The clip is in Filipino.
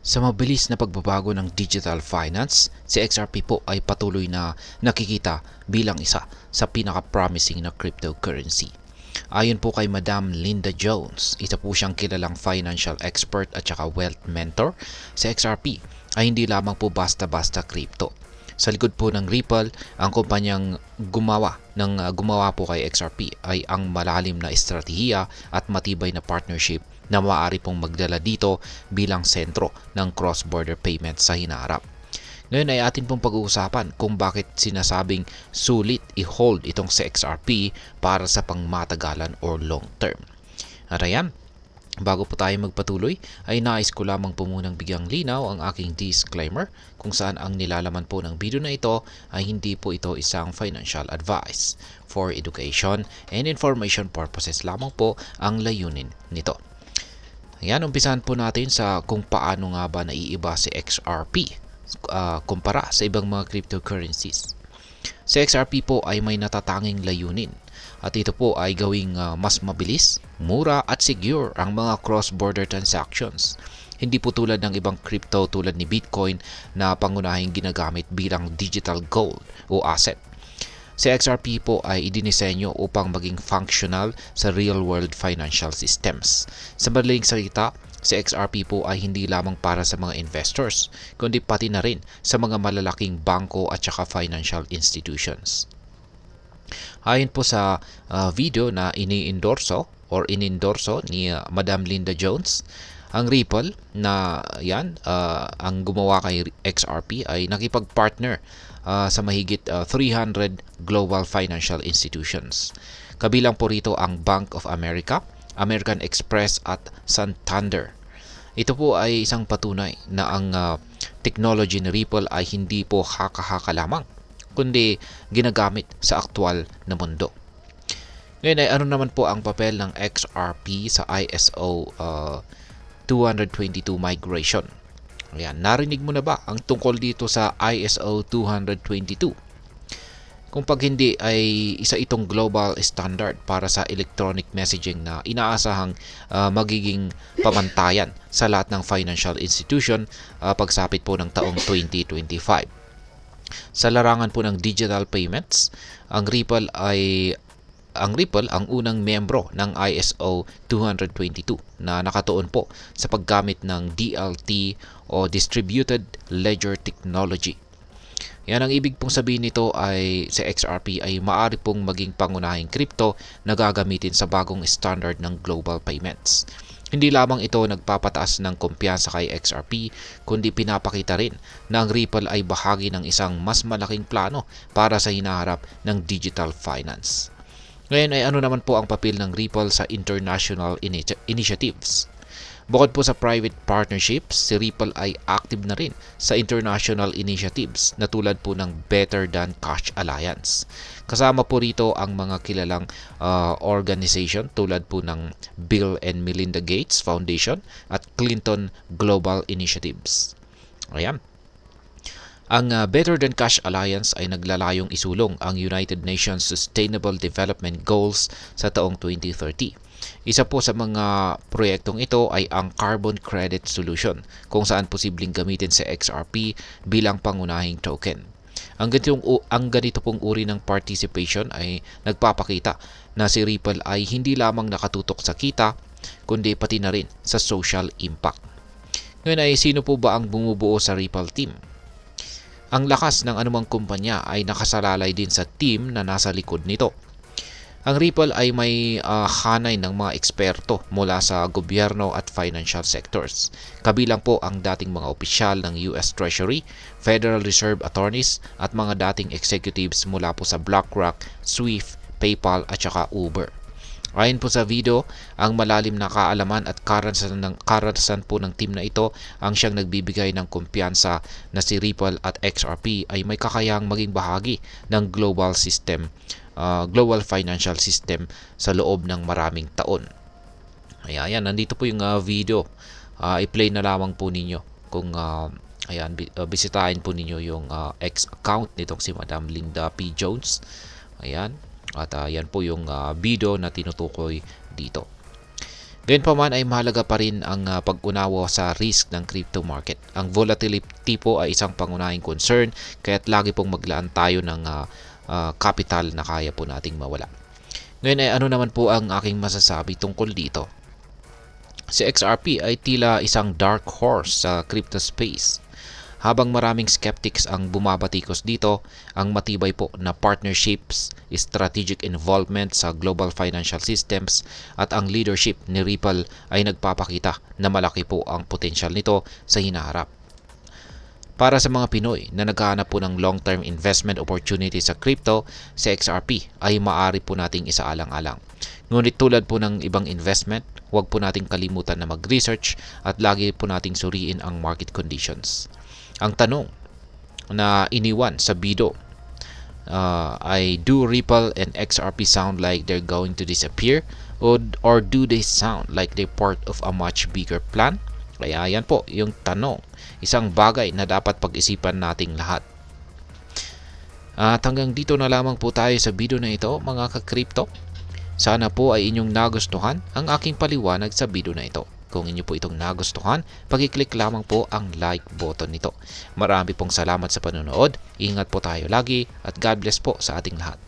Sa mabilis na pagbabago ng digital finance, si XRP po ay patuloy na nakikita bilang isa sa pinaka-promising na cryptocurrency. Ayon po kay Madam Linda Jones, isa po siyang kilalang financial expert at saka wealth mentor, si XRP ay hindi lamang po basta-basta crypto. Sa likod po ng Ripple, ang kumpanyang gumawa po kay XRP ay ang malalim na estratehiya at matibay na partnership na maaari pong magdala dito bilang sentro ng cross-border payments sa hinaharap. Ngayon ay atin pong pag-uusapan kung bakit sinasabing sulit i-hold itong si XRP para sa pangmatagalan or long term. At ayan, bago po tayo magpatuloy, ay nais ko lamang po munang bigyang linaw ang aking disclaimer kung saan ang nilalaman po ng video na ito ay hindi po ito isang financial advice. For education and information purposes lamang po ang layunin nito. Ayan, umpisahan po natin sa kung paano nga ba naiiba si XRP kumpara sa ibang mga cryptocurrencies. Si XRP po ay may natatanging layunin at ito po ay gawing mas mabilis, mura at secure ang mga cross-border transactions. Hindi po tulad ng ibang crypto tulad ni Bitcoin na pangunahing ginagamit bilang digital gold o asset. Si XRP po ay idinisenyo upang maging functional sa real-world financial systems. Sa madaling salita, si XRP po ay hindi lamang para sa mga investors, kundi pati na rin sa mga malalaking bangko at saka financial institutions. Ayon po sa video na iniendorso ni Madam Linda Jones, ang Ripple na ang gumawa kay XRP ay nakipag-partner sa mahigit 300 global financial institutions. Kabilang po rito ang Bank of America, American Express at Santander. Ito po ay isang patunay na ang technology ni Ripple ay hindi po haka-haka lamang, kundi ginagamit sa aktwal na mundo. Ngayon ay ano naman po ang papel ng XRP sa ISO 222 migration? Ayan, narinig mo na ba ang tungkol dito sa ISO 222? Kung pag hindi ay isa itong global standard para sa electronic messaging na inaasahang magiging pamantayan sa lahat ng financial institution pagsapit po ng taong 2025. Sa larangan po ng digital payments, ang Ripple ang unang miyembro ng ISO 222 na nakatuon po sa paggamit ng DLT o Distributed Ledger Technology. Yan, ang ibig pong sabihin nito ay si XRP ay maaari pong maging pangunahing crypto na gagamitin sa bagong standard ng global payments. Hindi lamang ito nagpapataas ng kumpiyansa kay XRP, kundi pinapakita rin na ang Ripple ay bahagi ng isang mas malaking plano para sa hinaharap ng digital finance. Ngayon ay ano naman po ang papel ng Ripple sa international initiatives? Bukod po sa private partnerships, si Ripple ay active na rin sa international initiatives na tulad po ng Better Than Cash Alliance. Kasama po rito ang mga kilalang organization tulad po ng Bill and Melinda Gates Foundation at Clinton Global Initiatives. Ayan. Ang Better Than Cash Alliance ay naglalayong isulong ang United Nations Sustainable Development Goals sa taong 2030. Isa po sa mga proyektong ito ay ang Carbon Credit Solution, kung saan posibleng gamitin sa XRP bilang pangunahing token. Ang ganito pong uri ng participation ay nagpapakita na si Ripple ay hindi lamang nakatutok sa kita, kundi pati na rin sa social impact. Ngayon ay sino po ba ang bumubuo sa Ripple team? Ang lakas ng anumang kumpanya ay nakasalalay din sa team na nasa likod nito. Ang Ripple ay may hanay ng mga eksperto mula sa gobyerno at financial sectors. Kabilang po ang dating mga opisyal ng US Treasury, Federal Reserve attorneys at mga dating executives mula po sa BlackRock, Swift, PayPal at saka Uber. Ayon po sa video, ang malalim na kaalaman at karanasan po ng team na ito ang siyang nagbibigay ng kumpiyansa na si Ripple at XRP ay may kakayahang maging bahagi ng global financial system sa loob ng maraming taon. Ayan, nandito po yung video. I-play na lamang po ninyo kung bisitahin po ninyo yung X account nitong si Madam Linda P. Jones. Ayan. At yan po yung video na tinutukoy dito. Gayunpaman ay mahalaga pa rin ang pag-unawa sa risk ng crypto market. Ang volatility po ay isang pangunahing concern, kaya't lagi pong maglaan tayo ng capital na kaya po nating mawala. Ngayon ay ano naman po ang aking masasabi tungkol dito? Si XRP ay tila isang dark horse sa crypto space. Habang maraming skeptics ang bumabatikos dito, ang matibay po na partnerships, strategic involvement sa global financial systems at ang leadership ni Ripple ay nagpapakita na malaki po ang potensyal nito sa hinaharap. Para sa mga Pinoy na naghahanap po ng long-term investment opportunity sa crypto, si XRP ay maaari po nating isaalang-alang. Ngunit tulad po ng ibang investment, huwag po nating kalimutan na mag-research at lagi po nating suriin ang market conditions. Ang tanong na iniwan sa video ay, do Ripple and XRP sound like they're going to disappear or do they sound like they're part of a much bigger plan? Kaya yan po yung tanong, isang bagay na dapat pag-isipan nating lahat. At hanggang dito na lamang po tayo sa video na ito, mga ka-crypto. Sana po ay inyong nagustuhan ang aking paliwanag sa video na ito. Kung inyo po itong nagustuhan, pag-click lamang po ang like button nito. Marami pong salamat sa panonood. Ingat po tayo lagi at God bless po sa ating lahat.